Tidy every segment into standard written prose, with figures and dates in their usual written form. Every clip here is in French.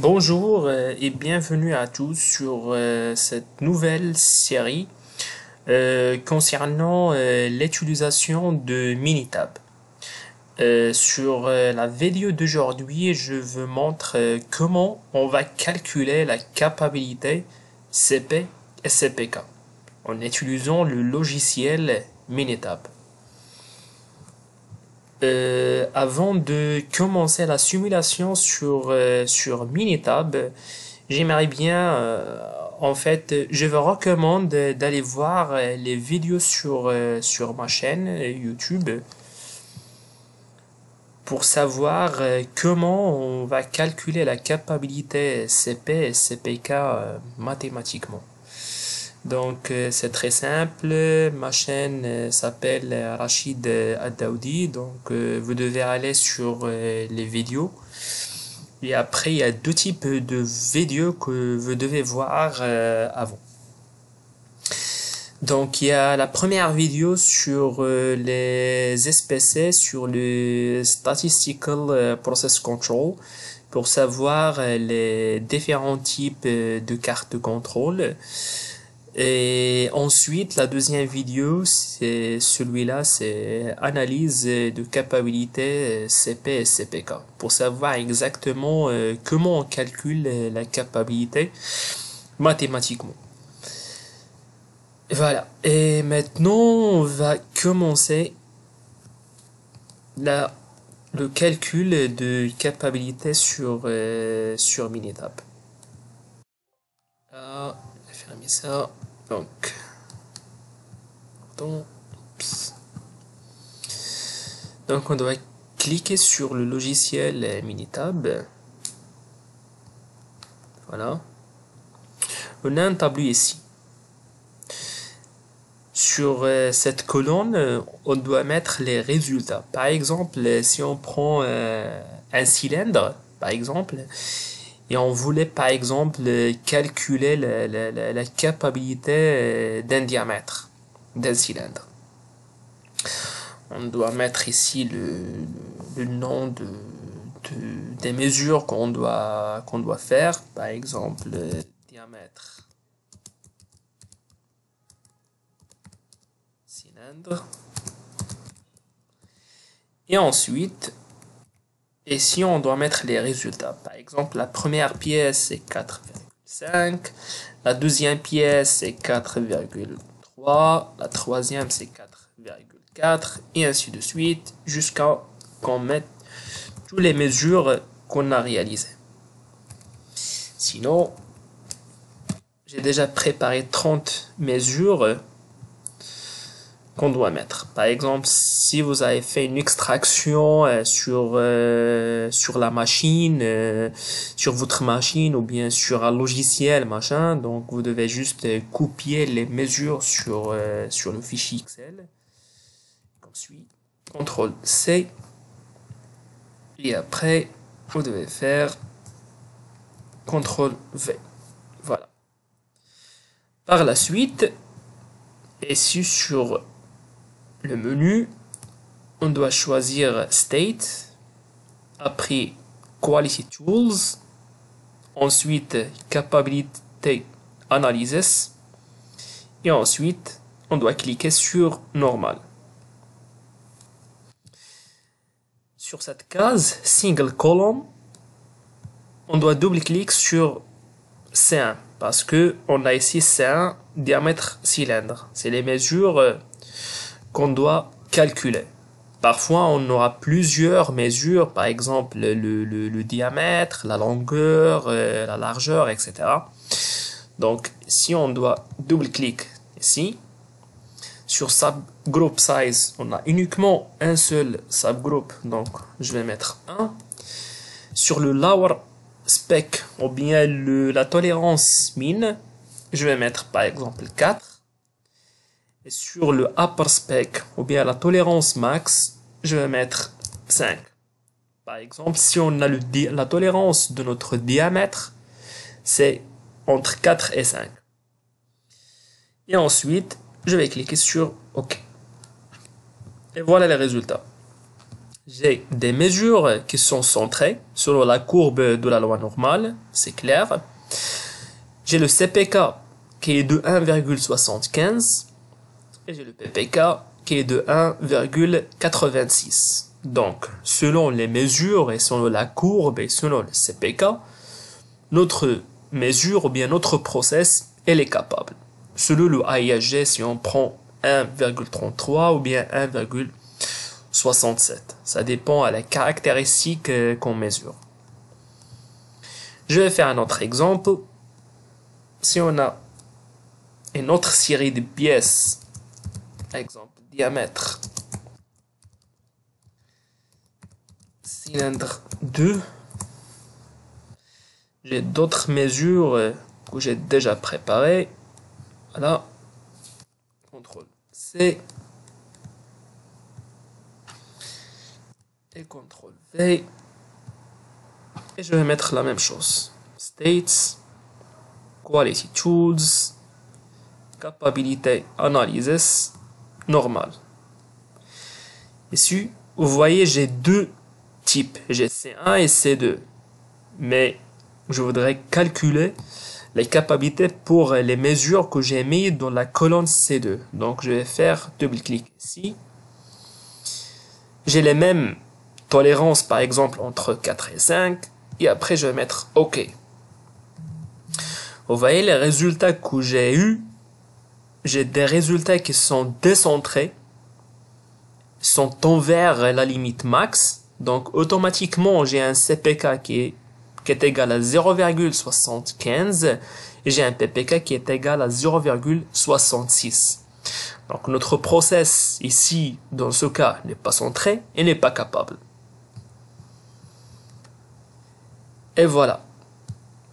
Bonjour et bienvenue à tous sur cette nouvelle série concernant l'utilisation de Minitab. Sur la vidéo d'aujourd'hui, je vous montre comment on va calculer la capacité CP et CPK en utilisant le logiciel Minitab. Avant de commencer la simulation sur Minitab, j'aimerais bien, je vous recommande d'aller voir les vidéos sur ma chaîne YouTube pour savoir comment on va calculer la capacité CP et CPK mathématiquement. Donc c'est très simple, ma chaîne s'appelle Rachid Addaoudi, donc vous devez aller sur les vidéos. Et après, il y a deux types de vidéos que vous devez voir avant. Donc, il y a la première vidéo sur les SPC, sur le Statistical Process Control, pour savoir les différents types de cartes de contrôle. Et ensuite, la deuxième vidéo, c'est celui-là, c'est analyse de capacité CP et CPK, pour savoir exactement comment on calcule la capacité mathématiquement. Voilà. Et maintenant, on va commencer le calcul de capacité sur Minitab. Ah, je vais fermer ça. Donc, on doit cliquer sur le logiciel Minitab. Voilà. On a un tableau ici. Sur cette colonne, on doit mettre les résultats. Par exemple, si on prend un cylindre, par exemple, et on voulait par exemple calculer la capacité d'un diamètre d'un cylindre. On doit mettre ici le nom des mesures qu'on doit faire, par exemple diamètre cylindre. Et ensuite, ici on doit mettre les résultats. Par exemple, la première pièce c'est 4,5, la deuxième pièce c'est 4,3, la troisième c'est 4,4 et ainsi de suite jusqu'à qu'on mette toutes les mesures qu'on a réalisées. Sinon, j'ai déjà préparé 30 mesures qu'on doit mettre. Par exemple, si vous avez fait une extraction sur la machine, sur votre machine ou bien sur un logiciel, machin, donc vous devez juste copier les mesures sur le fichier Excel. Comme suit, CTRL C. Et après, vous devez faire CTRL V. Voilà. Par la suite, ici sur le menu, on doit choisir State, après Quality Tools, ensuite Capability Analysis, et ensuite on doit cliquer sur Normal. Sur cette case Single Column, on doit double-cliquer sur C1 parce que on a ici C1 diamètre cylindre. C'est les mesures qu'on doit calculer. Parfois, on aura plusieurs mesures, par exemple le diamètre, la longueur, la largeur, etc. Donc, si on doit double-cliquer ici, sur Subgroup Size, on a uniquement un seul subgroup, donc je vais mettre 1. Sur le Lower Spec, ou bien la tolérance min, je vais mettre par exemple 4. Et sur le Upper Spec, ou bien la tolérance max, je vais mettre 5. Par exemple, si on a la tolérance de notre diamètre, c'est entre 4 et 5. Et ensuite, je vais cliquer sur OK. Et voilà les résultats. J'ai des mesures qui sont centrées selon la courbe de la loi normale, c'est clair. J'ai le CPK qui est de 1,75 et j'ai le PPK qui est de 1,86. Donc, selon les mesures et selon la courbe et selon le CPK, notre mesure ou bien notre process, elle est capable. Selon le AIHG, si on prend 1,33 ou bien 1,67. Ça dépend à la caractéristique qu'on mesure. Je vais faire un autre exemple. Si on a une autre série de pièces, exemple diamètre, cylindre 2, j'ai d'autres mesures que j'ai déjà préparées. Voilà, CTRL C et CTRL V, et je vais mettre la même chose. States, Quality Tools, Capability Analysis, normal. Ici, vous voyez, j'ai deux types, j'ai C1 et C2, mais je voudrais calculer les capacités pour les mesures que j'ai mises dans la colonne C2. Donc, je vais faire double-clic ici. J'ai les mêmes tolérances, par exemple, entre 4 et 5. Et après, je vais mettre OK. Vous voyez les résultats que j'ai eus. J'ai des résultats qui sont décentrés, sont envers la limite max. Donc, automatiquement, j'ai un CPK qui est égal à 0,75 et j'ai un PPK qui est égal à 0,66. Donc notre process ici, dans ce cas, n'est pas centré et n'est pas capable. Et voilà.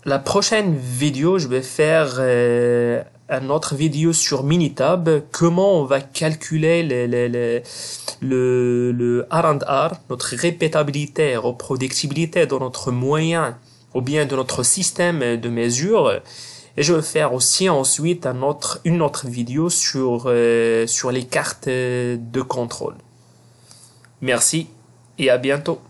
La prochaine vidéo, je vais faire une autre vidéo sur Minitab, comment on va calculer le R&R, notre répétabilité et reproductibilité dans notre moyen ou bien de notre système de mesure. Et je vais faire aussi ensuite une autre vidéo sur les cartes de contrôle. Merci et à bientôt.